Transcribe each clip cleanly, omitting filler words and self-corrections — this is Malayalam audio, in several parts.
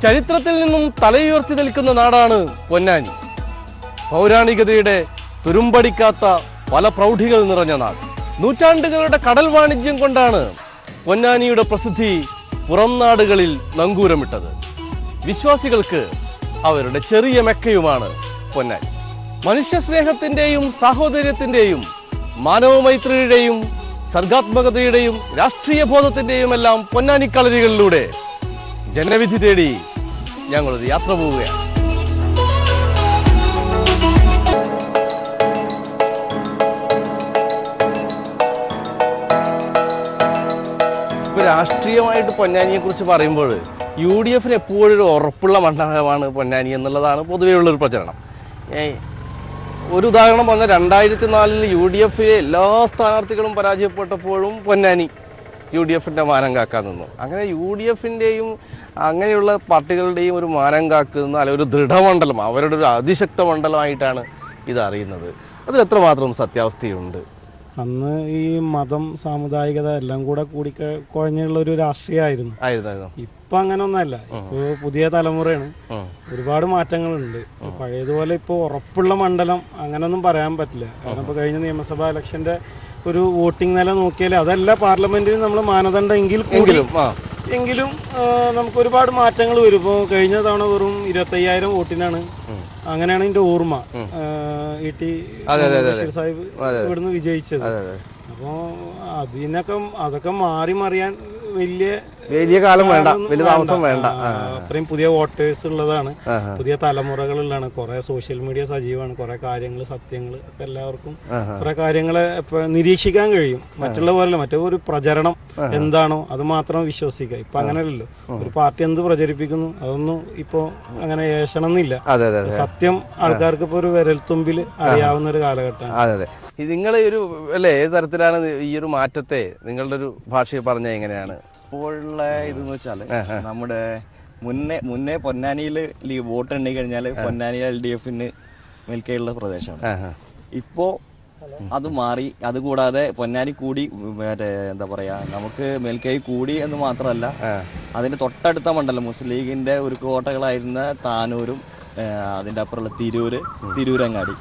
ചരിത്രത്തിൽ നിന്നും തലയുയർത്തി നിൽക്കുന്ന നാടാണ് പൊന്നാനി. പൗരാണികതയുടെ തുരുമ്പടിക്കാത്ത പല പ്രൗഢികൾ നിറഞ്ഞ നാട്. നൂറ്റാണ്ടുകളുടെ കടൽ വാണിജ്യം കൊണ്ടാണ് പൊന്നാനിയുടെ പ്രസിദ്ധി പുറം നാടുകളിൽ നങ്കൂരമിട്ടത്. വിശ്വാസികൾക്ക് അവരുടെ ചെറിയ മെക്കയുമാണ് പൊന്നാനി. മനുഷ്യസ്നേഹത്തിൻ്റെയും സാഹോദര്യത്തിൻ്റെയും മാനവമൈത്രിയുടെയും സർഗാത്മകതയുടെയും രാഷ്ട്രീയ ബോധത്തിൻ്റെയും എല്ലാം പൊന്നാനി കളരികളിലൂടെ ജനവിധി തേടി ഞങ്ങളൊരു യാത്ര പോവുകയാണ്. ഇപ്പോൾ രാഷ്ട്രീയമായിട്ട് പൊന്നാനിയെക്കുറിച്ച് പറയുമ്പോൾ UDF എപ്പോഴും ഒരു ഉറപ്പുള്ള മണ്ഡലമാണ് പൊന്നാനി എന്നുള്ളതാണ് പൊതുവെയുള്ളൊരു പ്രചരണം. ഒരു ഉദാഹരണം പറഞ്ഞാൽ 2004 UDF എല്ലാ സ്ഥാനാർത്ഥികളും പരാജയപ്പെട്ടപ്പോഴും പൊന്നാനി UDF മാനം കാക്കാൻ നിന്നു. അങ്ങനെ UDF അങ്ങനെയുള്ള പാർട്ടികളുടെയും ഒരു മാനം കാക്കുന്ന അല്ലെങ്കിൽ ഒരു ദൃഢമണ്ഡലം, അവരുടെ ഒരു അതിശക്ത മണ്ഡലമായിട്ടാണ് ഇതറിയുന്നത്. അതിൽ എത്രമാത്രം സത്യാവസ്ഥയുണ്ട്? അന്ന് ഈ മതം സാമുദായികത എല്ലാം കൂടെ കുഴഞ്ഞുള്ള ഒരു രാഷ്ട്രീയമായിരുന്നു. ഇപ്പൊ അങ്ങനെ ഒന്നല്ല. ഇപ്പൊ പുതിയ തലമുറയാണ്, ഒരുപാട് മാറ്റങ്ങളുണ്ട്. പഴയതുപോലെ ഇപ്പോൾ ഉറപ്പുള്ള മണ്ഡലം അങ്ങനൊന്നും പറയാൻ പറ്റില്ല. കാരണം ഇപ്പോൾ കഴിഞ്ഞ നിയമസഭാ ഇലക്ഷന്റെ ഒരു വോട്ടിംഗ് നില നോക്കിയാൽ അതല്ല പാർലമെന്റിന് നമ്മൾ മാനദണ്ഡം എങ്കിലും നമുക്ക് ഒരുപാട് മാറ്റങ്ങൾ വരും. ഇപ്പോൾ കഴിഞ്ഞ തവണ വെറും 25,000 വോട്ടിനാണ്, അങ്ങനെയാണ് എൻ്റെ ഓർമ്മ, ET ബഷീർ സാഹിബ് ഇവിടുന്ന് വിജയിച്ചത്. അപ്പോൾ അതൊക്കെ മാറി മറിയാൻ വലിയ കാലം വേണ്ട, വലിയ താമസം വേണ്ട. അത്രയും പുതിയ വോട്ടേഴ്സ് ഉള്ളതാണ്, പുതിയ തലമുറകളുള്ളതാണ്. കുറെ സോഷ്യൽ മീഡിയ സജീവമാണ്, കുറെ കാര്യങ്ങൾ സത്യങ്ങൾ ഒക്കെ എല്ലാവർക്കും കുറെ കാര്യങ്ങളെ നിരീക്ഷിക്കാൻ കഴിയും. മറ്റുള്ള പോലെ മറ്റേ ഒരു പ്രചരണം എന്താണോ അത് മാത്രം വിശ്വസിക്കുക. ഇപ്പൊ അങ്ങനെയല്ലല്ലോ, ഒരു പാർട്ടി എന്ത് പ്രചരിപ്പിക്കുന്നു അതൊന്നും ഇപ്പോ അങ്ങനെ ഏഷണമെന്നില്ല. സത്യം ആൾക്കാർക്ക് ഇപ്പൊ ഒരു വിരൽത്തുമ്പിൽ അറിയാവുന്ന ഒരു കാലഘട്ടമാണ്. നിങ്ങൾ ഏത് തരത്തിലാണ് ഈ ഒരു മാറ്റത്തെ നിങ്ങളുടെ ഒരു ഭാഷയിൽ പറഞ്ഞാൽ എങ്ങനെയാണ് ഇപ്പോഴുള്ള ഇതെന്ന് വെച്ചാല്, നമ്മുടെ മുന്നേ പൊന്നാനിയിൽ വോട്ട് എണ്ണി കഴിഞ്ഞാൽ പൊന്നാനി LDF മേൽക്കൈയുള്ള പ്രദേശമാണ്. ഇപ്പോ അത് മാറി. അതുകൂടാതെ പൊന്നാനി കൂടി, മറ്റേ എന്താ പറയാ, നമുക്ക് മേൽക്കൈ കൂടി എന്ന് മാത്രമല്ല, അതിന്റെ തൊട്ടടുത്ത മണ്ഡലം മുസ്ലിം ലീഗിന്റെ ഒരു കോട്ടകളായിരുന്ന താനൂരും അതിൻ്റെ അപ്പുറമുള്ള തിരൂരങ്ങാടി,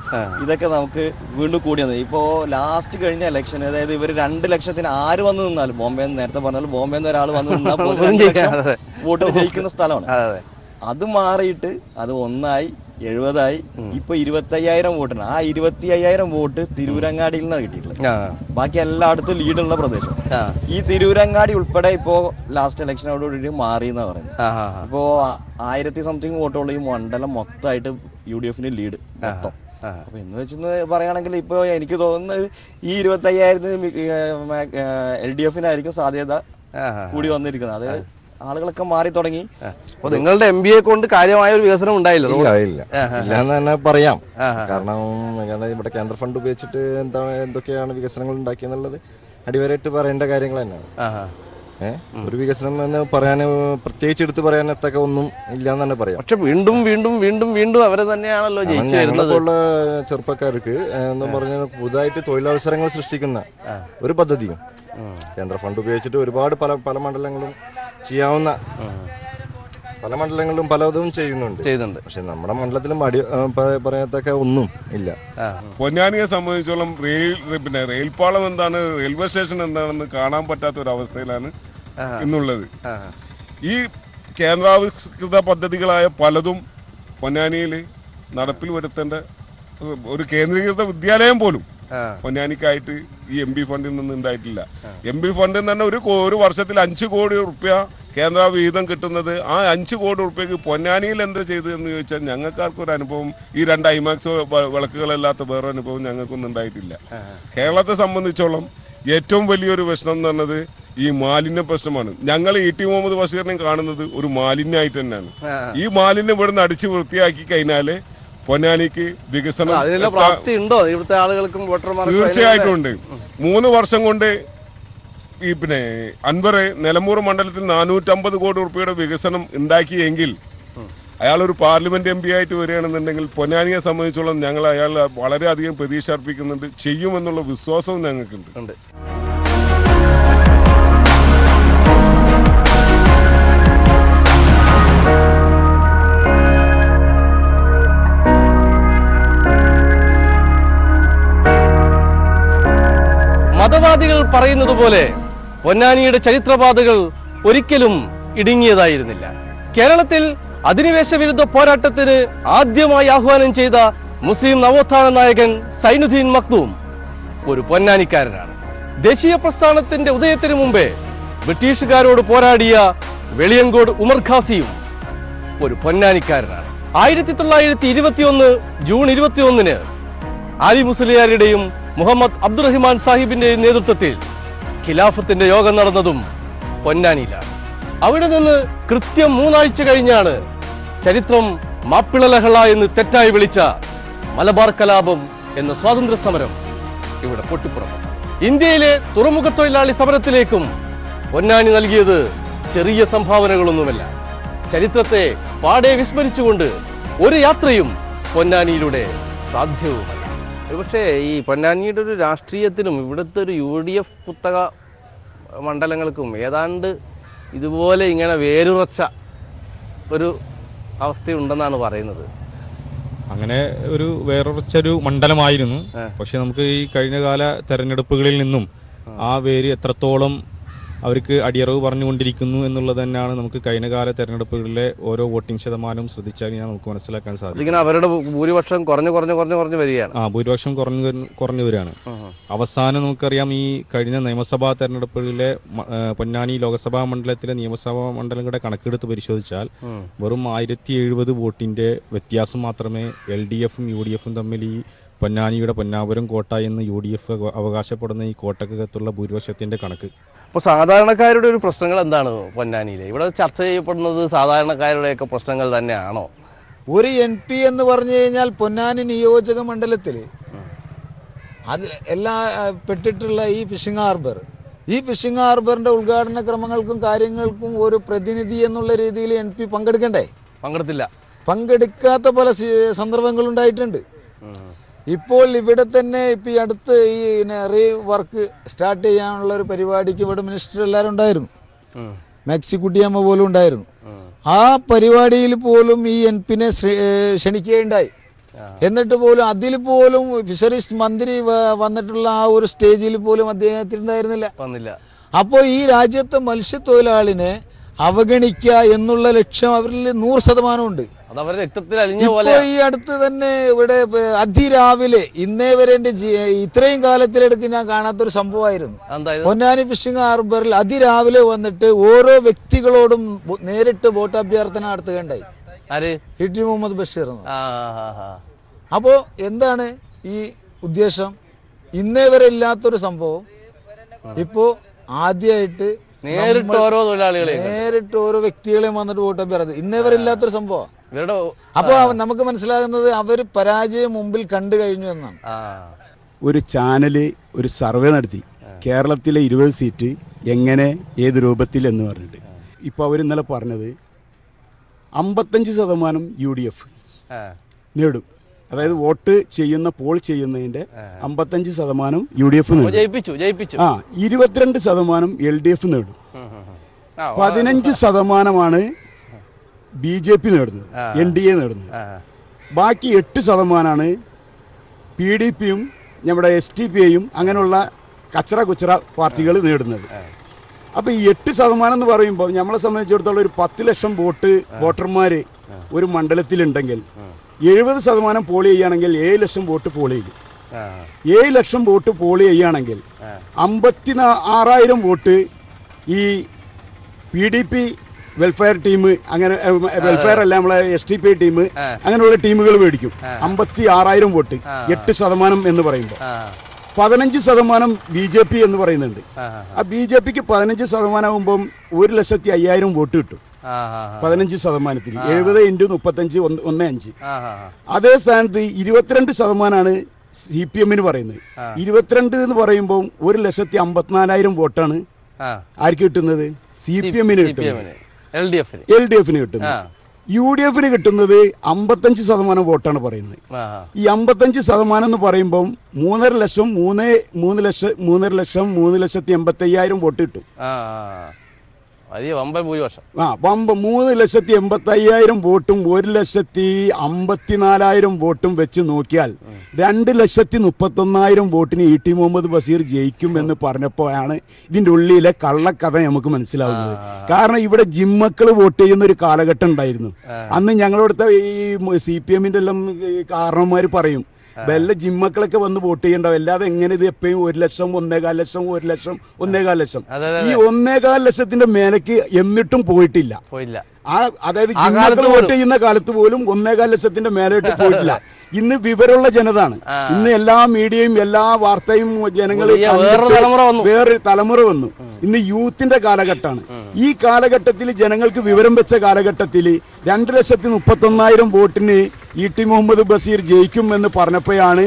ഇതൊക്കെ നമുക്ക് വീണ്ടും കൂടി വന്നത്. ഇപ്പോൾ ലാസ്റ്റ് കഴിഞ്ഞ ഇലക്ഷൻ, അതായത് ഇവർ 2 ലക്ഷത്തിന് ആര് വന്നു നിന്നാലും, ബോംബെ നേരത്തെ പറഞ്ഞാൽ ബോംബെന്ന് ഒരാൾ വന്നു നിന്നാൽ വോട്ട് ജയിക്കുന്ന സ്ഥലമാണ്. അത് മാറിയിട്ട് അത് 1 70 ഇപ്പൊ 25,000 വോട്ടിന്. ആ 25,000 വോട്ട് തിരൂരങ്ങാടിയിൽ നിന്നാണ് കിട്ടിയിട്ടുള്ളത്. ബാക്കി എല്ലായിടത്തും ലീഡുള്ള പ്രദേശം. ഈ തിരൂരങ്ങാടി ഉൾപ്പെടെ ഇപ്പോ ലാസ്റ്റ് ഇലക്ഷനോടുകൂടി മാറി എന്നാ പറയുന്നത്. ഇപ്പോ 1000 സംതിങ് വോട്ടുള്ള ഈ മണ്ഡലം മൊത്തമായിട്ട് UDF ലീഡ് മൊത്തം. അപ്പൊ എന്ന് വെച്ചെന്ന് പറയുകയാണെങ്കിൽ ഇപ്പൊ എനിക്ക് തോന്നുന്നത് ഈ 25,000 LDF സാധ്യത കൂടി വന്നിരിക്കുന്നത്. അത് ആളുകളൊക്കെ മാറി തുടങ്ങി. നിങ്ങളുടെ MBA കൊണ്ട് കാര്യമായ ഒരു വികസനം ഉണ്ടായില്ല ഇല്ലാന്ന് തന്നെ പറയാം. കാരണം ഇവിടെ കേന്ദ്ര ഫണ്ട് ഉപയോഗിച്ചിട്ട് എന്തൊക്കെയാണ് വികസനങ്ങൾ ഉണ്ടാക്കിയെന്നുള്ളത് അടിവരായിട്ട് പറയേണ്ട കാര്യങ്ങൾ തന്നെയാണ്. ഒരു വികസനം എന്ന് പറയാൻ പ്രത്യേകിച്ച് എടുത്ത് പറയാൻ എത്തൊക്കെ ഒന്നും ഇല്ലാന്ന് തന്നെ പറയാം. പക്ഷെ വീണ്ടും വീണ്ടും വീണ്ടും വീണ്ടും അവരെ തന്നെയാണല്ലോ ഞങ്ങൾക്കുള്ള ചെറുപ്പക്കാർക്ക് എന്ന് പറഞ്ഞാൽ പുതുതായിട്ട് തൊഴിലവസരങ്ങൾ സൃഷ്ടിക്കുന്ന ഒരു പദ്ധതിയും കേന്ദ്ര ഫണ്ട് ഉപയോഗിച്ചിട്ട് ഒരുപാട് പല മണ്ഡലങ്ങളും ചെയ്യാവുന്ന, പല മണ്ഡലങ്ങളിലും പലതും ചെയ്യുന്നുണ്ട്. പക്ഷെ നമ്മുടെ മണ്ഡലത്തിലും പറയത്തൊക്കെ ഒന്നും ഇല്ല. പൊന്നാനിയെ സംബന്ധിച്ചോളം റെയിൽപാളം എന്താണ്, റെയിൽവേ സ്റ്റേഷൻ എന്താണെന്ന് കാണാൻ പറ്റാത്ത ഒരു അവസ്ഥയിലാണ് ഇന്നുള്ളത്. ഈ കേന്ദ്രാവിഷ്കൃത പദ്ധതികളായ പലതും പൊന്നാനിയിൽ നടപ്പിൽ വരുത്തേണ്ട ഒരു കേന്ദ്രീകൃത വിദ്യാലയം പോലും പൊന്നാനിക്കായിട്ട് ഈ MB ഫണ്ടിൽ നിന്ന് ഉണ്ടായിട്ടില്ല. MB ഫണ്ടിൽ തന്നെ ഒരു വർഷത്തിൽ 5 കോടി റുപ്യ കേന്ദ്ര വിഹിതം കിട്ടുന്നത്. ആ 5 കോടി റുപ്യക്ക് പൊന്നാനിയിൽ എന്താ ചെയ്തത് എന്ന് ചോദിച്ചാൽ ഞങ്ങൾക്കാർക്കൊരു അനുഭവം, ഈ 2 IMAX വിളക്കുകളല്ലാത്ത വേറെ അനുഭവം ഞങ്ങൾക്കൊന്നും ഉണ്ടായിട്ടില്ല. കേരളത്തെ സംബന്ധിച്ചോളം ഏറ്റവും വലിയൊരു പ്രശ്നം എന്ന് പറഞ്ഞത് ഈ മാലിന്യ പ്രശ്നമാണ്. ഞങ്ങൾ ET മുഹമ്മദ് ബഷീറിനെ കാണുന്നത് ഒരു മാലിന്യമായിട്ട് തന്നെയാണ്. ഈ മാലിന്യം ഇവിടുന്ന് അടിച്ച് വൃത്തിയാക്കി കഴിഞ്ഞാല് പൊന്നാനിക്ക് വികസനം തീർച്ചയായിട്ടും ഉണ്ട്. 3 വർഷം കൊണ്ട് ഈ അൻവർ നിലമ്പൂർ മണ്ഡലത്തിൽ 450 കോടി റുപ്യയുടെ വികസനം ഉണ്ടാക്കിയെങ്കിൽ അയാളൊരു പാർലമെന്റ് MP ആയിട്ട് വരികയാണെന്നുണ്ടെങ്കിൽ പൊന്നാനിയെ സംബന്ധിച്ചോളം ഞങ്ങൾ അയാൾ വളരെയധികം പ്രതീക്ഷ അർപ്പിക്കുന്നുണ്ട്, ചെയ്യുമെന്നുള്ള വിശ്വാസവും ഞങ്ങൾക്കുണ്ട്. പറയുന്നത് പോലെ പൊന്നാനിയുടെ ചരിത്രപാതകൾ ഒരിക്കലും ഇടുങ്ങിയതായിരുന്നില്ല. കേരളത്തിൽ അധിനിവേശ വിരുദ്ധ പോരാട്ടത്തിന് ആദ്യമായി ആഹ്വാനം ചെയ്ത മുസ്ലിം നവോത്ഥാന നായകൻ സൈനുദ്ദീൻ മഖ്ദൂം ഒരു പൊന്നാനിക്കാരനാണ്. ദേശീയ പ്രസ്ഥാനത്തിന്റെ ഉദയത്തിനു മുമ്പേ ബ്രിട്ടീഷുകാരോട് പോരാടിയ വെളിയങ്കോട് ഉമർ ഖാസിയും ഒരു പൊന്നാനിക്കാരനാണ്. 1921 ജൂൺ 21 ആലി മുസ്ലിയാരുടെയും മുഹമ്മദ് അബ്ദുറഹിമാൻ സാഹിബിന്റെയും നേതൃത്വത്തിൽ ഖിലാഫത്തിന്റെ യോഗം നടന്നതും പൊന്നാനിയിലാണ്. അവിടെ നിന്ന് കൃത്യം 3 ആഴ്ച കഴിഞ്ഞാണ് ചരിത്രം മാപ്പിള ലഹള എന്ന് തെറ്റായി വിളിച്ച മലബാർ കലാപം എന്ന സ്വാതന്ത്ര്യ സമരം ഇവിടെ പൊട്ടിപ്പുറപ്പെട്ടു. ഇന്ത്യയിലെ തുറമുഖ തൊഴിലാളി സമരത്തിലേക്കും പൊന്നാനി നൽകിയത് ചെറിയ സംഭാവനകളൊന്നുമല്ല. ചരിത്രത്തെ പാടെ വിസ്മരിച്ചുകൊണ്ട് ഒരു യാത്രയും പൊന്നാനിയിലൂടെ സാധ്യവുമല്ല. പക്ഷേ ഈ പൊന്നാനിയുടെ ഒരു രാഷ്ട്രീയത്തിനും ഇവിടുത്തെ ഒരു UDF കുത്തക മണ്ഡലങ്ങൾക്കും ഏതാണ്ട് ഇതുപോലെ ഇങ്ങനെ വേരുറച്ച ഒരു അവസ്ഥയുണ്ടെന്നാണ് പറയുന്നത്. അങ്ങനെ ഒരു വേറൊരു മണ്ഡലമായിരുന്നു. പക്ഷെ നമുക്ക് ഈ കഴിഞ്ഞ കാല തെരഞ്ഞെടുപ്പുകളിൽ നിന്നും ആ വേര് എത്രത്തോളം അവർക്ക് അടിയറവ് പറഞ്ഞുകൊണ്ടിരിക്കുന്നു എന്നുള്ളത് തന്നെയാണ് നമുക്ക് കഴിഞ്ഞ കാല തെരഞ്ഞെടുപ്പുകളിലെ ഓരോ വോട്ടിംഗ് ശതമാനവും ശ്രദ്ധിച്ചാൽ നമുക്ക് മനസ്സിലാക്കാൻ സാധിക്കും. അവരുടെ ഭൂരിപക്ഷം കുറഞ്ഞു വരികയാണ്. ഭൂരിപക്ഷം കുറഞ്ഞു വരികയാണ്. അവസാനം നമുക്കറിയാം, ഈ കഴിഞ്ഞ നിയമസഭാ തെരഞ്ഞെടുപ്പുകളിലെ പൊന്നാനി ലോക്സഭാ മണ്ഡലത്തിലെ നിയമസഭാ മണ്ഡലങ്ങളുടെ കണക്കെടുത്ത് പരിശോധിച്ചാൽ വെറും 1070 വോട്ടിന്റെ വ്യത്യാസം മാത്രമേ LDFും UDFും തമ്മിൽ ഈ പൊന്നാനിയുടെ പൊന്നാപുരം കോട്ട എന്ന് UDF അവകാശപ്പെടുന്ന ഈ കോട്ടക്കകത്തുള്ള ഭൂരിപക്ഷത്തിന്റെ കണക്ക്. അപ്പോൾ സാധാരണക്കാരുടെ ഒരു പ്രശ്നങ്ങൾ എന്താണ് പൊന്നാനിയിലെ? ഇവിടെ ചർച്ച ചെയ്യപ്പെടുന്നത് സാധാരണക്കാരുടെയൊക്കെ പ്രശ്നങ്ങൾ തന്നെയാണോ? ഒരു MP എന്ന് പറഞ്ഞു കഴിഞ്ഞാൽ പൊന്നാനി നിയോജക മണ്ഡലത്തിൽ അത് എല്ലാ പെട്ടിട്ടുള്ള ഈ ഫിഷിംഗ് ഹാർബറിന്റെ ഉദ്ഘാടന ക്രമങ്ങൾക്കും കാര്യങ്ങൾക്കും ഒരു പ്രതിനിധി എന്നുള്ള രീതിയിൽ MP പങ്കെടുക്കാത്ത പല സന്ദർഭങ്ങളുണ്ടായിട്ടുണ്ട്. ഇപ്പോൾ ഇവിടെ തന്നെ ഇപ്പം ഈ അടുത്ത് ഈ റീ വർക്ക് സ്റ്റാർട്ട് ചെയ്യാനുള്ള ഒരു പരിപാടിക്ക് ഇവിടെ മിനിസ്റ്റർ എല്ലാവരും ഉണ്ടായിരുന്നു. മെക്സിക്കുട്ടിയമ്മ പോലും ഉണ്ടായിരുന്നു. ആ പരിപാടിയിൽ പോലും ഈ MP-നെ ക്ഷണിക്കുകയുണ്ടായി. എന്നിട്ട് പോലും അതിൽ പോലും ഫിഷറീസ് മന്ത്രി വന്നിട്ടുള്ള ആ ഒരു സ്റ്റേജിൽ പോലും അദ്ദേഹത്തിനുണ്ടായിരുന്നില്ല. അപ്പോൾ ഈ രാജ്യത്തെ മത്സ്യത്തൊഴിലാളിനെ അവഗണിക്കുക എന്നുള്ള ലക്ഷ്യം അവരിൽ 100% ഉണ്ട്. ഇപ്പോൾ ഈ അടുത്ത് തന്നെ ഇവിടെ അതിരാവിലെ ഇന്നേ വരെ എൻ്റെ ഇത്രയും കാലത്തിലെടുക്ക് ഞാൻ കാണാത്തൊരു സംഭവമായിരുന്നു. പൊന്നാനി ഫിഷിംഗ് ഹാർബറിൽ അതിരാവിലെ വന്നിട്ട് ഓരോ വ്യക്തികളോടും നേരിട്ട് വോട്ട് അഭ്യർത്ഥന നടത്തുകയുണ്ടായി. ടി മുഹമ്മദ് ബഷീർ. അപ്പോൾ എന്താണ് ഈ ഉദ്ദേശം? ഇന്നേ വരെ ഇല്ലാത്തൊരു സംഭവം ഇപ്പോൾ ആദ്യമായിട്ട് നേരിട്ട് ഓരോ വ്യക്തികളെയും വന്നിട്ട് വോട്ട് അഭ്യർത്ഥന, ഇന്നേ വരെ ഇല്ലാത്തൊരു സംഭവം. അപ്പോൾ നമുക്ക് മനസ്സിലാകുന്നത് അവർ പരാജയം മുമ്പിൽ കണ്ടു കഴിഞ്ഞു എന്നാണ്. ഒരു ചാനല് ഒരു സർവേ നടത്തി കേരളത്തിലെ 20 സീറ്റ് എങ്ങനെ ഏത് രൂപത്തിൽ എന്ന് പറഞ്ഞിട്ട് ഇപ്പോൾ അവർ ഇന്നലെ പറഞ്ഞത് 55% UDF നേടും. അതായത് വോട്ട് ചെയ്യുന്ന പോൾ ചെയ്യുന്നതിന്റെ 55% UDF നേടും. 22% LDF നേടും. 15% BJP നേടുന്നത്, NDA നേടുന്നത്. ബാക്കി 8% PDPയും നമ്മുടെ STPയും അങ്ങനെയുള്ള കച്ചറ കുച്ചറ പാർട്ടികൾ നേടുന്നത്. അപ്പോൾ ഈ 8% എന്ന് പറയുമ്പോൾ നമ്മളെ സംബന്ധിച്ചിടത്തോളം ഒരു 10 ലക്ഷം വോട്ടർമാർ ഒരു മണ്ഡലത്തിലുണ്ടെങ്കിൽ 70% പോൾ ചെയ്യുകയാണെങ്കിൽ 7 ലക്ഷം വോട്ട് പോൾ ചെയ്യും. 7 ലക്ഷം വോട്ട് പോൾ ചെയ്യുകയാണെങ്കിൽ 56,000 വോട്ട് ഈ PDP വെൽഫെയർ ടീം, അങ്ങനെ വെൽഫെയർ അല്ല നമ്മളെ STP ടീം, അങ്ങനെയുള്ള ടീമുകൾ മേടിക്കും. 56,000 വോട്ട് 8% എന്ന് പറയുമ്പോൾ 15% BJP എന്ന് പറയുന്നുണ്ട്. ആ BJPക്ക് 15% ആകുമ്പം 1,05,000 വോട്ട് കിട്ടും. 15%, 70 × 35 1.5. അതേ സ്ഥാനത്ത് 22% CPM പറയുന്നത്. 22 എന്ന് പറയുമ്പോൾ 1,54,000 വോട്ടാണ് ആർക്ക് കിട്ടുന്നത്? CPM കിട്ടുന്നത്. LDF കിട്ടുന്നത്. UDF കിട്ടുന്നത് 55% വോട്ടാണ് പറയുന്നത്. ഈ 55% എന്ന് പറയുമ്പോൾ 3,00,000 3,85,000 വോട്ട് കിട്ടും. വലിയ വമ്പൻ ഭൂരിപക്ഷം. 3,85,000 വോട്ടും 1,54,000 വോട്ടും വെച്ച് നോക്കിയാൽ 2,31,000 വോട്ടിന് ഇ ടി മുഹമ്മദ് ബഷീർ ജയിക്കും എന്ന് പറഞ്ഞപ്പോഴാണ് ഇതിൻ്റെ ഉള്ളിലെ കള്ളക്കഥ നമുക്ക് മനസ്സിലാവുന്നത്. കാരണം ഇവിടെ ജിമ്മക്കൾ വോട്ട് ചെയ്യുന്ന ഒരു കാലഘട്ടം ഉണ്ടായിരുന്നു. അന്ന് ഞങ്ങളോടത്തെ ഈ CPM-ന്റെ എല്ലാം കാരണന്മാർ പറയും വല്ല ജിമ്മക്കളൊക്കെ വന്ന് വോട്ട് ചെയ്യണ്ടാവും, അല്ലാതെ എങ്ങനെ ഇത് എപ്പോഴും 1 ലക്ഷം 1.25 ലക്ഷം 1 ലക്ഷം 1.25 ലക്ഷം ഈ 1.25 ലക്ഷത്തിന്റെ മേലേക്ക് എന്നിട്ടും പോയിട്ടില്ല. അതായത് ജിമ്മക്കൾ വോട്ട് ചെയ്യുന്ന കാലത്ത് പോലും 1.25 ലക്ഷത്തിന്റെ മേലോട്ട് പോയിട്ടില്ല. ഇന്ന് വിവരമുള്ള ജനതാണ്. ഇന്ന് എല്ലാ മീഡിയയും എല്ലാ വാർത്തയും ജനങ്ങൾ വേറൊരു തലമുറ വന്നു. ഇന്ന് യൂത്തിന്റെ കാലഘട്ടമാണ്. ഈ കാലഘട്ടത്തിൽ ജനങ്ങൾക്ക് വിവരം വെച്ച കാലഘട്ടത്തിൽ 2,31,000 വോട്ടിന് ഇ ടി മുഹമ്മദ് ബഷീർ ജയിക്കും എന്ന് പറഞ്ഞപ്പോഴാണ്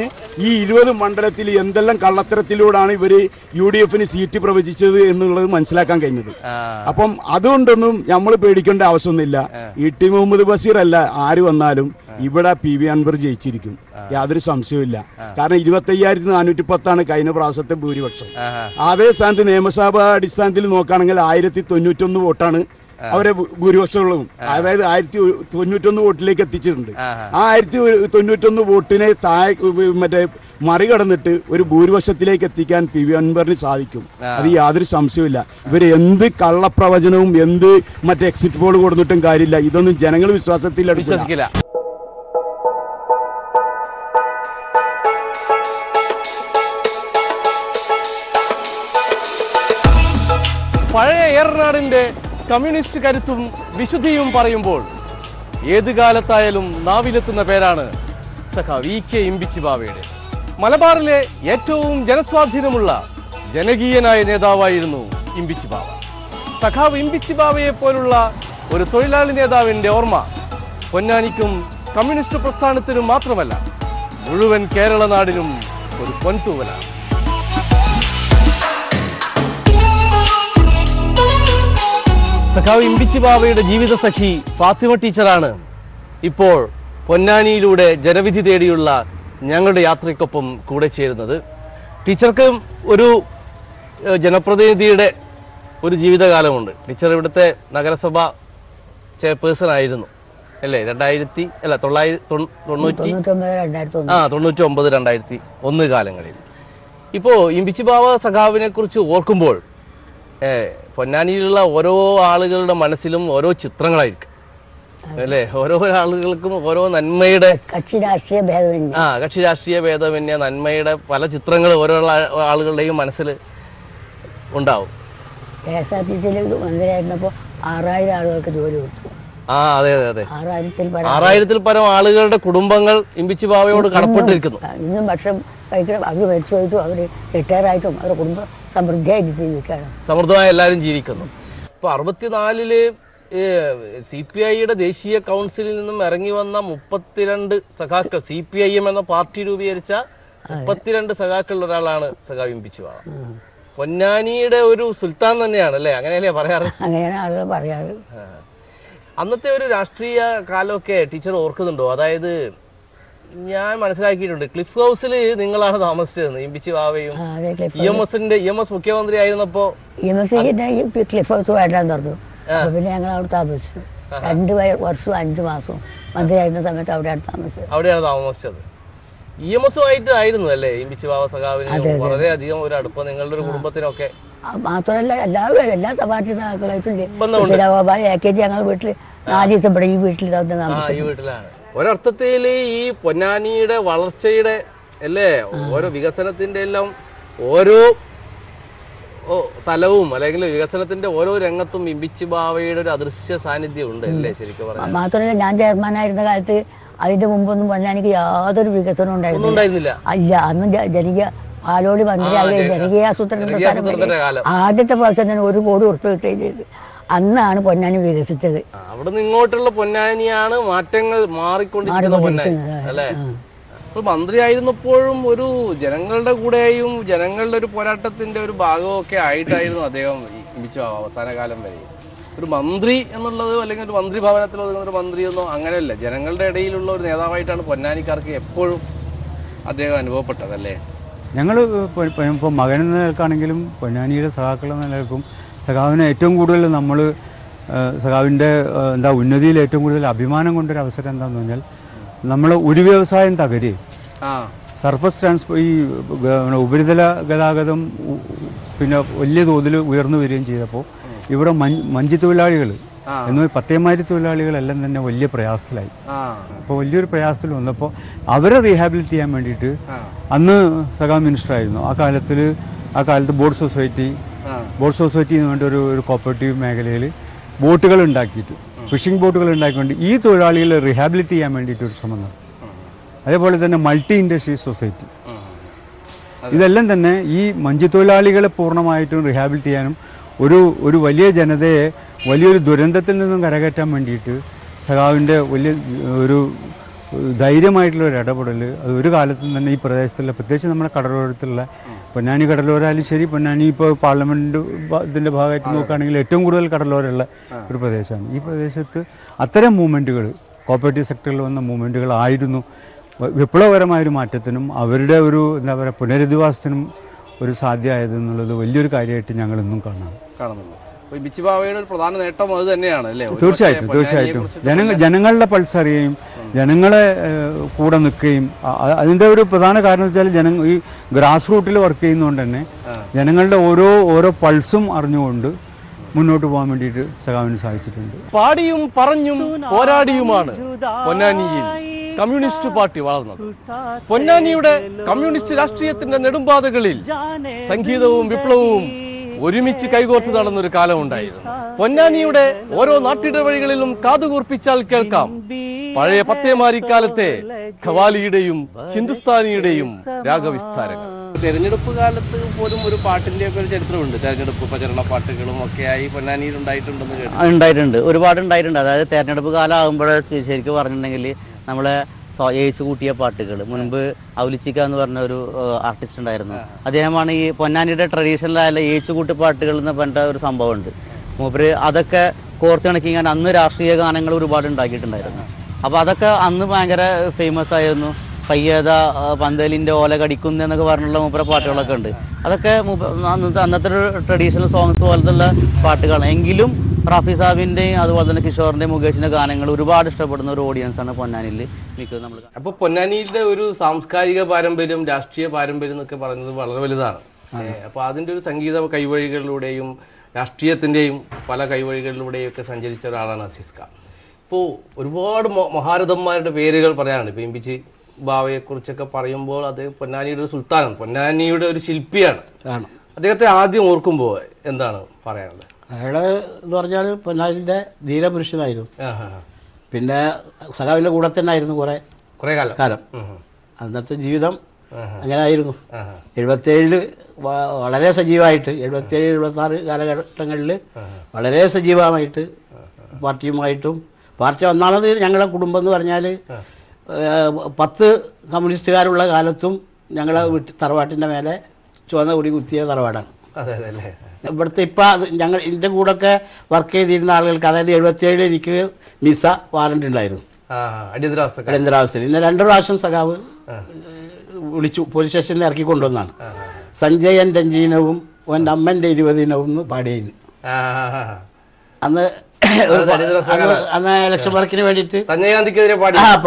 ഈ 20 മണ്ഡലത്തിൽ എന്തെല്ലാം കള്ളത്തരത്തിലൂടെയാണ് ഇവര് UDF-ന് സീറ്റ് പ്രവചിച്ചത് എന്നുള്ളത് മനസ്സിലാക്കാൻ കഴിഞ്ഞത്. അപ്പം അതുകൊണ്ടൊന്നും നമ്മൾ പേടിക്കേണ്ട ആവശ്യമൊന്നുമില്ല. ഇ ടി മുഹമ്മദ് ബഷീർ അല്ല ആര് വന്നാലും ഇവിടെ PV അൻവർ ജയിച്ചിരിക്കും, യാതൊരു സംശയവുമില്ല. കാരണം 25,410 കഴിഞ്ഞ പ്രാവശ്യത്തെ ഭൂരിപക്ഷം. അതേ സ്ഥാനത്ത് നിയമസഭാ അടിസ്ഥാനത്തിൽ നോക്കുകയാണെങ്കിൽ 1,091 വോട്ടാണ് അവരെ ഭൂരിപക്ഷമുള്ളതും. അതായത് 1,091 വോട്ടിലേക്ക് എത്തിച്ചിട്ടുണ്ട്. ആ 1,091 വോട്ടിനെ മറ്റേ മറികടന്നിട്ട് ഒരു ഭൂരിപക്ഷത്തിലേക്ക് എത്തിക്കാൻ PV അൻവറിന് സാധിക്കും. അത് യാതൊരു സംശയവുമില്ല. ഇവർ എന്ത് കള്ളപ്രവചനവും എന്ത് മറ്റേ എക്സിറ്റ് പോൾ കൊടുത്തിട്ടും കാര്യമില്ല. ഇതൊന്നും ജനങ്ങൾ വിശ്വാസത്തിൽ എടുക്കില്ല. പഴയ ഏറനാടിൻ്റെ കമ്മ്യൂണിസ്റ്റ് കരുത്തും വിശുദ്ധിയും പറയുമ്പോൾ ഏത് കാലത്തായാലും നാവിലെത്തുന്ന പേരാണ് സഖാവ് VK ഇമ്പിച്ചി ബാവയുടെ. മലബാറിലെ ഏറ്റവും ജനസ്വാധീനമുള്ള ജനകീയനായ നേതാവായിരുന്നു ഇമ്പിച്ചി ബാവ. സഖാവ് ഇമ്പിച്ചി ബാവയെ പോലുള്ള ഒരു തൊഴിലാളി നേതാവിൻ്റെ ഓർമ്മ പൊന്നാനിക്കും കമ്മ്യൂണിസ്റ്റ് പ്രസ്ഥാനത്തിനും മാത്രമല്ല മുഴുവൻ കേരള നാടിനും ഒരു പൊൻതൂവലാണ്. സഖാവ് ഇമ്പിച്ചി ബാവയുടെ ജീവിത സഖി ഫാത്തിമ ടീച്ചറാണ് ഇപ്പോൾ പൊന്നാനിയിലൂടെ ജനവിധി തേടിയുള്ള ഞങ്ങളുടെ യാത്രയ്ക്കൊപ്പം കൂടെ ചേരുന്നത്. ടീച്ചർക്ക് ഒരു ജനപ്രതിനിധിയുടെ ഒരു ജീവിതകാലമുണ്ട്. ടീച്ചർ ഇവിടുത്തെ നഗരസഭ ചെയർപേഴ്സൺ ആയിരുന്നു അല്ലേ? 1999-2001 കാലങ്ങളിൽ. ഇപ്പോൾ ഇമ്പിച്ചി ബാവ സഖാവിനെ കുറിച്ച് ഓർക്കുമ്പോൾ പൊന്നാനിയിലുള്ള ഓരോ ആളുകളുടെ മനസ്സിലും ഓരോ ചിത്രങ്ങളായിരിക്കും അല്ലേ? ഓരോ ആളുകൾക്കും ഓരോ നന്മയുടെ കക്ഷി രാഷ്ട്രീയ ഭേദമന്യേ നന്മയുടെ പല ചിത്രങ്ങൾ ഓരോ ആളുകളുടെയും മനസ്സിൽ ഉണ്ടാവും. KSRTC മന്ത്രിയായിരുന്നപ്പോൾ 6,000 ആളുകൾക്ക് ജോലി കൊടുത്തു. അതെ 6,000-ൽ പരം ആളുകളുടെ കുടുംബങ്ങൾ ഇമ്പിച്ചി ബാവയോട് കടപ്പെട്ടിരിക്കുന്നു. ഇന്നും ഭക്ഷണം കഴിക്കണം. അവർ മരിച്ചു പോയിട്ടും അവർ റിട്ടയർ ആയിട്ടും അവരുടെ കുടുംബം സമൃദ്ധിയായിട്ട് ജീവിക്കുകയാണ്. സമൃദ്ധമായി എല്ലാവരും ജീവിക്കുന്നു. ഇപ്പോൾ 64-ല് CPI-യുടെ ദേശീയ കൗൺസിലിൽ നിന്നും ഇറങ്ങി വന്ന 32 സഖാക്കൾ, CPIM എന്ന പാർട്ടി രൂപീകരിച്ച 32 സഖാക്കളിൽ ഒരാളാണ് സഖാവ് ഇമ്പിച്ചി ബാവ. പൊന്നാനിയുടെ ഒരു സുൽത്താൻ തന്നെയാണ് അല്ലേ? അങ്ങനെയല്ലേ പറയാറ്? അങ്ങനെയാണ് ആളുകൾ പറയാറ്. അന്നത്തെ ഒരു രാഷ്ട്രീയ കാലമൊക്കെ ടീച്ചർ ഓർക്കുന്നുണ്ടോ? അതായത് ഞാൻ മനസ്സിലാക്കിയിട്ടുണ്ട്, ക്ലിഫ് ഹൗസിൽ നിങ്ങളാണ് താമസിച്ചത്, ഇമ്പിച്ചി ബാവയും. EMS മുഖ്യമന്ത്രി ആയിരുന്നപ്പോ ക്ലിഫ് ഹൗസ് വേണ്ടാന്ന് പറഞ്ഞു. പിന്നെ ഞങ്ങൾ അവിടെ താമസിച്ചു 2 വർഷവും 5 മാസവും മന്ത്രിയായിരുന്ന സമയത്ത് അവിടെയാണ് താമസിച്ചത്. EMS-ഉമായിട്ട് ആയിരുന്നു അല്ലേ ഇമ്പിച്ചി ബാവ സഖാവിന് വളരെയധികം ഒരു അടുപ്പം നിങ്ങളുടെ ഒരു കുടുംബത്തിനൊക്കെ? മാത്രമല്ല എല്ലാ പാർട്ടി സഖാക്കളായിട്ടും ഞങ്ങൾ വീട്ടിൽ 4 ദിവസം ഇവിടെ ഈ വീട്ടിലാണ്. ഒരർത്ഥത്തിൽ ഈ പൊന്നാനിയുടെ വളർച്ചയുടെ അല്ലേ, ഓരോ വികസനത്തിന്റെ എല്ലാം ഓരോ തലവും അല്ലെങ്കിൽ വികസനത്തിന്റെ ഓരോ രംഗത്തും ഇമ്പിച്ചി ബാവയുടെ ഒരു അദൃശ്യ സാന്നിധ്യം ഉണ്ട് അല്ലേ ശരിക്കും പറഞ്ഞാൽ? മാത്രമല്ല ഞാൻ ചെയർമാനായിരുന്ന കാലത്ത് അതിന്റെ മുമ്പൊന്നും പൊന്നാനിക്ക് യാതൊരു വികസനം ഉണ്ടായിരുന്നില്ല. അല്ല, അന്ന് ജനകീയ പാലോളി മന്ത്രിയായ ജനകീയ ആസൂത്രണ ആദ്യത്തെ പ്രാവശ്യം തന്നെ 1 കോടി ഉറുപ്പിക കിട്ടുകയും ചെയ്ത് അന്നാണ് പൊന്നാനി വികസിച്ചത്. അവിടെ നിന്ന് ഇങ്ങോട്ടുള്ള പൊന്നാനിയാണ് മാറ്റങ്ങൾ മാറിക്കൊണ്ടിരിക്കുന്ന പൊന്നാനി അല്ലേ? അപ്പോൾ മന്ത്രിയായിരുന്നപ്പോഴും ഒരു ജനങ്ങളുടെ കൂടെയും ജനങ്ങളുടെ ഒരു പോരാട്ടത്തിന്റെ ഒരു ഭാഗമൊക്കെ ആയിട്ടായിരുന്നു അദ്ദേഹം ഇമ്പിച്ചി ബാവ അവസാന കാലം വരെ. ഒരു മന്ത്രി എന്നുള്ളത് അല്ലെങ്കിൽ ഒരു മന്ത്രി ഭവനത്തിൽ ഒതുങ്ങുന്ന ഒരു മന്ത്രിയൊന്നും അങ്ങനെയല്ല, ജനങ്ങളുടെ ഇടയിലുള്ള ഒരു നേതാവായിട്ടാണ് പൊന്നാനിക്കാർക്ക് എപ്പോഴും അദ്ദേഹം അനുഭവപ്പെട്ടതല്ലേ? ഞങ്ങൾ ഇപ്പോൾ മകനെന്ന നിലക്കാണെങ്കിലും പൊന്നാനിയുടെ സഹാക്കൾ എന്ന നിലക്കും സഖാവിന് ഏറ്റവും കൂടുതൽ നമ്മൾ സഖാവിൻ്റെ ഉന്നതിയിൽ ഏറ്റവും കൂടുതൽ അഭിമാനം കൊണ്ടൊരു അവസരം എന്താണെന്ന് പറഞ്ഞാൽ നമ്മൾ ഒരു വ്യവസായം തകരുകയും സർഫസ് ഈ ഉപരിതല ഗതാഗതം പിന്നെ വലിയ തോതിൽ ഉയർന്നു വരികയും ചെയ്തപ്പോൾ ഇവിടെ മഞ്ചി തൊഴിലാളികൾ എന്നാൽ പത്തേമാരി തൊഴിലാളികളെല്ലാം തന്നെ വലിയ പ്രയാസത്തിലായി. അപ്പോൾ വലിയൊരു പ്രയാസത്തിൽ വന്നപ്പോൾ അവരെ റീഹാബിലിറ്റ് ചെയ്യാൻ വേണ്ടിയിട്ട് അന്ന് സഖാവ് മിനിസ്റ്ററായിരുന്നു. ആ കാലത്ത് ബോട്ട് സൊസൈറ്റി എന്ന് വേണ്ട ഒരു കോപ്പറേറ്റീവ് മേഖലയിൽ ബോട്ടുകൾ ഉണ്ടാക്കിയിട്ട് ഫിഷിംഗ് ബോട്ടുകൾ ഉണ്ടാക്കിക്കൊണ്ട് ഈ തൊഴിലാളികളെ റീഹാബിലിറ്റ് ചെയ്യാൻ വേണ്ടിയിട്ട് ഒരു ശ്രമം നടത്തി. അതേപോലെ തന്നെ മൾട്ടി ഇൻഡസ്ട്രീസ് സൊസൈറ്റി, ഇതെല്ലാം തന്നെ ഈ മഞ്ചി തൊഴിലാളികളെ പൂർണ്ണമായിട്ടും റീഹാബിലിറ്റ് ചെയ്യാനും ഒരു വലിയ ജനതയെ വലിയൊരു ദുരന്തത്തിൽ നിന്നും കരകയറ്റാൻ വേണ്ടിയിട്ട് സഖാവിൻ്റെ വലിയ ഒരു ധൈര്യമായിട്ടുള്ള ഒരു ഇടപെടൽ അത് ഒരു കാലത്തും തന്നെ ഈ പ്രദേശത്തുള്ള, പ്രത്യേകിച്ച് നമ്മുടെ കടലോരത്തുള്ള പൊന്നാനി കടലോരായാലും ശരി, പൊന്നാനി ഇപ്പോൾ പാർലമെൻറ്റ് ഇതിൻ്റെ ഭാഗമായിട്ട് നോക്കുകയാണെങ്കിൽ ഏറ്റവും കൂടുതൽ കടലോരമുള്ള ഒരു പ്രദേശമാണ്. ഈ പ്രദേശത്ത് അത്തരം മൂവ്മെൻറ്റുകൾ, കോപ്പറേറ്റീവ് സെക്ടറിൽ വന്ന മൂവ്മെൻറ്റുകളായിരുന്നു വിപ്ലവകരമായൊരു മാറ്റത്തിനും അവരുടെ ഒരു പുനരധിവാസത്തിനും ഒരു സാധ്യമായതെന്നുള്ളത് വലിയൊരു കാര്യമായിട്ട് ഞങ്ങൾ ഇന്നും കാണുന്നുണ്ട്. ബിച്ചിബാവയുടെ ഒരു പ്രധാന നേട്ടം അത് തന്നെയാണ് അല്ലേ? തീർച്ചയായിട്ടും ജനങ്ങളുടെ പൾസ് അറിയുകയും ജനങ്ങളെ കൂടെ നിൽക്കുകയും അതിൻ്റെ ഒരു പ്രധാന കാരണം വെച്ചാൽ ഈ ഗ്രാസ് റൂട്ടിൽ വർക്ക് ചെയ്യുന്നതുകൊണ്ട് തന്നെ ജനങ്ങളുടെ ഓരോ പൾസും അറിഞ്ഞുകൊണ്ട് മുന്നോട്ട് പോകാൻ വേണ്ടിയിട്ട് സഖാവിന് സാധിച്ചിട്ടുണ്ട്. പാടിയും പറഞ്ഞും പോരാടിയുമാണ് പൊന്നാനിയിൽ കമ്മ്യൂണിസ്റ്റ് പാർട്ടി വളർന്നത്. പൊന്നാനിയുടെ കമ്മ്യൂണിസ്റ്റ് രാഷ്ട്രീയത്തിന്റെ നെടുമ്പാതകളിൽ സംഗീതവും വിപ്ലവവും ഒരുമിച്ച് കൈകോർത്ത് നടന്നൊരു കാലമുണ്ടായിരുന്നു. പൊന്നാനിയുടെ ഓരോ നാട്ടിടവഴികളിലും കാതുകൂർപ്പിച്ചാൽ കേൾക്കാം പഴയ പത്തേമാരിക്കാലത്തെ ഖവാലിയുടെയും ഹിന്ദുസ്ഥാനിയുടെയും രാഗവിസ്താരങ്ങൾ. തെരഞ്ഞെടുപ്പ് കാലത്ത് പോലും ഒരു പാട്ടിന്റെ ഒക്കെ ഒരു ചരിത്രമുണ്ട്. തെരഞ്ഞെടുപ്പ് പ്രചരണ പാട്ടുകളും ഒക്കെയായി പൊന്നാനിയിൽ ഉണ്ടായിട്ടുണ്ടെന്ന് ഉണ്ടായിട്ടുണ്ട്, ഒരുപാട് ഉണ്ടായിട്ടുണ്ട്. അതായത് തെരഞ്ഞെടുപ്പ് കാലം ആകുമ്പോൾ ശരിക്കും പറഞ്ഞിട്ടുണ്ടെങ്കിൽ നമ്മളെ ഏച്ചു കൂട്ടിയ പാട്ടുകൾ, മുൻപ് ഔലിച്ചിക്ക എന്ന് പറഞ്ഞ ഒരു ആർട്ടിസ്റ്റ് ഉണ്ടായിരുന്നു. അദ്ദേഹമാണ് ഈ പൊന്നാനിയുടെ ട്രഡീഷണലായ ഏച്ചുകൂട്ടി പാട്ടുകൾ എന്ന് പറഞ്ഞ ഒരു സംഭവമുണ്ട്. മൂപ്പര് അതൊക്കെ കോർത്തിണക്കിങ്ങനെ അന്ന് രാഷ്ട്രീയ ഗാനങ്ങൾ ഒരുപാട് ഉണ്ടാക്കിയിട്ടുണ്ടായിരുന്നു. അപ്പോൾ അതൊക്കെ അന്ന് ഭയങ്കര ഫേമസ് ആയിരുന്നു. പയ്യത പന്തലിൻ്റെ ഓല കടിക്കുന്ന എന്നൊക്കെ പറഞ്ഞുള്ള മൂപ്പര പാട്ടുകളൊക്കെ ഉണ്ട്. അതൊക്കെ അന്നത്തെ ഒരു ട്രഡീഷണൽ സോങ്സ് പോലത്തുള്ള പാട്ടുകളാണ്. എങ്കിലും റാഫി സാബിൻ്റെയും അതുപോലെ തന്നെ കിഷോറിൻ്റെയും മുകേഷിൻ്റെ ഗാനങ്ങൾ ഒരുപാട് ഇഷ്ടപ്പെടുന്ന ഒരു ഓഡിയൻസാണ് പൊന്നാനിയിൽ മിക്കത് നമ്മൾ. അപ്പോൾ പൊന്നാനിയുടെ ഒരു സാംസ്കാരിക പാരമ്പര്യം, രാഷ്ട്രീയ പാരമ്പര്യം എന്നൊക്കെ പറയുന്നത് വളരെ വലുതാണ്. അപ്പോൾ അതിൻ്റെ ഒരു സംഗീത കൈവഴികളിലൂടെയും രാഷ്ട്രീയത്തിൻ്റെയും പല കൈവഴികളിലൂടെയും ഒക്കെ സഞ്ചരിച്ച ഒരാളാണ് അസീസ് ഖാൻ. ഇപ്പോൾ ഒരുപാട് മഹാരഥന്മാരുടെ പേരുകൾ പറയാനുണ്ട്. ഇപ്പോൾ ഇമ്പിച്ചി ബാവയെക്കുറിച്ചൊക്കെ പറയുമ്പോൾ അത് പൊന്നാനിയുടെ ഒരു സുൽത്താനാണ്, പൊന്നാനിയുടെ ഒരു ശില്പിയാണ്. അദ്ദേഹത്തെ ആദ്യം ഓർക്കുമ്പോൾ എന്താണ് പറയാനുള്ളത്? അയാള് എന്ന് പറഞ്ഞാൽ പൊന്നാനിൻ്റെ ധീരപുരുഷനായിരുന്നു. പിന്നെ സഖാവിൻ്റെ കൂടെ തന്നെ ആയിരുന്നു കുറേ കാലം. അന്നത്തെ ജീവിതം അങ്ങനെ ആയിരുന്നു. 77 വളരെ സജീവമായിട്ട്, 77, 76 കാലഘട്ടങ്ങളിൽ വളരെ സജീവമായിട്ട് പാർട്ടിയുമായിട്ടും, പാർട്ടി ഒന്നാമത് ഞങ്ങളുടെ കുടുംബം എന്ന് പറഞ്ഞാൽ 10 കമ്മ്യൂണിസ്റ്റുകാരുള്ള കാലത്തും ഞങ്ങളെ തറവാട്ടിൻ്റെ മേലെ ചുവന്ന കൊടി കുത്തിയ തറവാടാണ്. ഇവിടുത്തെ ഇപ്പം എൻ്റെ കൂടെയൊക്കെ വർക്ക് ചെയ്തിരുന്ന ആളുകൾക്ക്, അതായത് 77 എനിക്ക് മിസ വാറണ്ട് ഉണ്ടായിരുന്നു അടിയന്തരാവസ്ഥയിൽ. ഇന്ന് 2 പ്രാവശ്യം സഖാവ് വിളിച്ചു പോലീസ് സ്റ്റേഷനിൽ ഇറക്കി കൊണ്ടുവന്നാണ്. സഞ്ജയൻ രഞ്ജീനവും ഓൻ്റെ അമ്മൻ്റെ 20 ദിനവും പാടിയിരുന്നു. അന്ന് ഇലക്ഷൻ വർക്കിന് വേണ്ടിയിട്ട്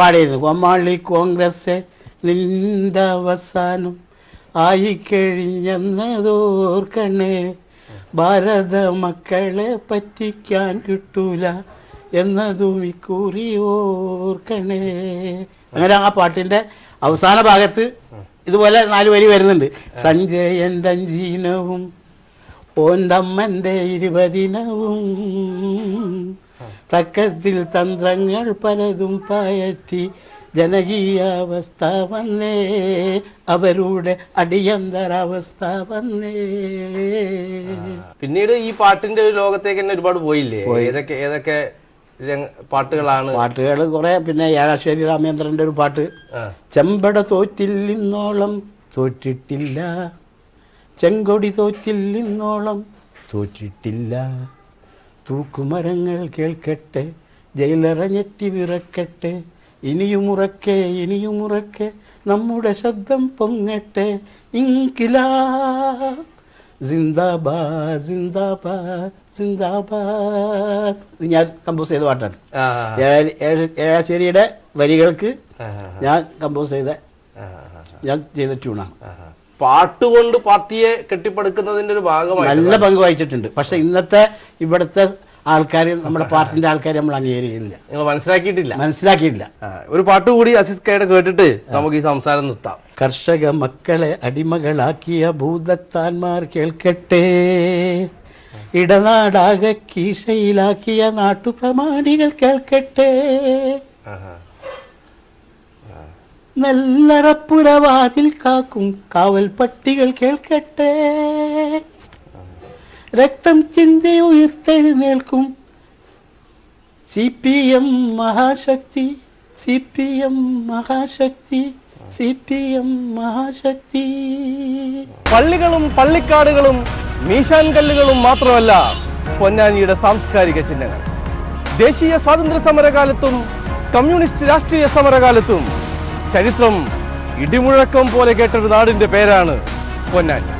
പാടിയിരുന്നു. കൊമ്മാളി കോൺഗ്രസ് നിന്റെ അവസാനം ആയിക്കഴിഞ്ഞെന്നതോർക്കണേ, ഭാരത മക്കളെ പറ്റിക്കാൻ കിട്ടൂല എന്നതും ഇക്കുറി ഓർക്കണേ. അങ്ങനെ ആ പാട്ടിൻ്റെ അവസാന ഭാഗത്ത് ഇതുപോലെ 4 വരി വരുന്നുണ്ട്. സഞ്ജയൻ രഞ്ജീനവും ഓൻ്റമ്മൻ്റെ 20 ദിനവും തക്കത്തിൽ തന്ത്രങ്ങൾ പലതും പയറ്റി ജനകീയാവസ്ഥ വന്നേ, അവരുടെ അടിയന്തരാവസ്ഥ വന്നേ. പിന്നീട് ഈ പാട്ടിന്റെ ഒരു ലോകത്തേക്ക് തന്നെ ഒരുപാട് പോയില്ലേ? ഏതൊക്കെ പാട്ടുകളാണ്? പാട്ടുകൾ കുറെ. പിന്നെ ഏഴാശ്ശേരി രാമേന്ദ്രന്റെ ഒരു പാട്ട്, ചെമ്പട തോറ്റില്ലിന്നോളം തോറ്റിട്ടില്ല, ചെങ്കൊടി തോറ്റില്ലിന്നോളം തോറ്റിട്ടില്ല, തൂക്കുമരങ്ങൾ കേൾക്കട്ടെ, ജയിലറ ഞെട്ടി വിറക്കട്ടെ, ഇനിയുമുറക്കെ നമ്മുടെ ശബ്ദം പൊങ്ങട്ടെ, ഇൻകിലാബ് സിന്ദാബാദ് സിന്ദാബാദ് സിന്ദാബാദ്. ഇത് ഞാൻ കമ്പോസ് ചെയ്ത പാട്ടാണ്. ഏഴാശ്ശേരിയുടെ വരികൾക്ക് ഞാൻ കമ്പോസ് ഞാൻ ചെയ്ത ട്യൂണാണ്. പാട്ടുകൊണ്ട് പാർട്ടിയെ കെട്ടിപ്പടുക്കുന്നതിന്റെ ഒരു ഭാഗമായി നല്ല പങ്ക് വഹിച്ചിട്ടുണ്ട്. പക്ഷെ ഇന്നത്തെ ഇവിടുത്തെ ആൾക്കാർ, നമ്മുടെ പാർട്ടിന്റെ ആൾക്കാർ നമ്മൾ അംഗീകരിക്കില്ല. നിങ്ങൾ മനസ്സിലാക്കിയിട്ടില്ല. ഒരു പാട്ട് കൂടി അസീസ് കയുടെ കേട്ടിട്ട് നമുക്ക് ഈ സംസാരം നിർത്താം. കർഷക മക്കളെ അടിമകളാക്കിയ ഭൂതത്താന്മാർ കേൾക്കട്ടെ, ഇടനാടാകെ കീശയിലാക്കിയ നാട്ടുപ്രമാണികൾ കേൾക്കട്ടെ, നെല്ലറപ്പുരവാതിൽ കാക്കും കാവൽ പട്ടികൾ കേൾക്കട്ടെ, രക്തം ചിന്തി ഉയർത്തെഴുന്നേൽക്കും CPM മഹാശക്തി, CPM മഹാശക്തി, CPM മഹാശക്തി. പള്ളികളും പള്ളിക്കാടുകളും മീശാൻ കല്ലുകളും മാത്രമല്ല പൊന്നാനിയുടെ സാംസ്കാരിക ചിഹ്നങ്ങൾ. ദേശീയ സ്വാതന്ത്ര്യ സമരകാലത്തും കമ്മ്യൂണിസ്റ്റ് രാഷ്ട്രീയ സമരകാലത്തും ചരിത്രം ഇടിമുഴക്കം പോലെ കേട്ടൊരു നാടിന്റെ പേരാണ് പൊന്നാനി.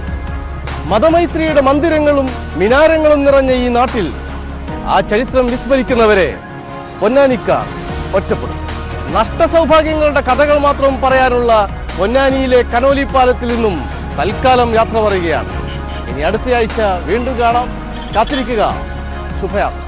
മതമൈത്രിയുടെ മന്ദിരങ്ങളും മിനാരങ്ങളും നിറഞ്ഞ ഈ നാട്ടിൽ ആ ചരിത്രം വിസ്മരിക്കുന്നവരെ പൊന്നാനിക്കാർ ഒറ്റപ്പെടും. നഷ്ടസൗഭാഗ്യങ്ങളുടെ കഥകൾ മാത്രം പറയാനുള്ള പൊന്നാനിയിലെ കനോലി പാലത്തിൽ നിന്നും തൽക്കാലം യാത്ര പറയുകയാണ്. ഇനി അടുത്തയാഴ്ച വീണ്ടും കാണാം. കാത്തിരിക്കുക. ശുഭയാത്ര.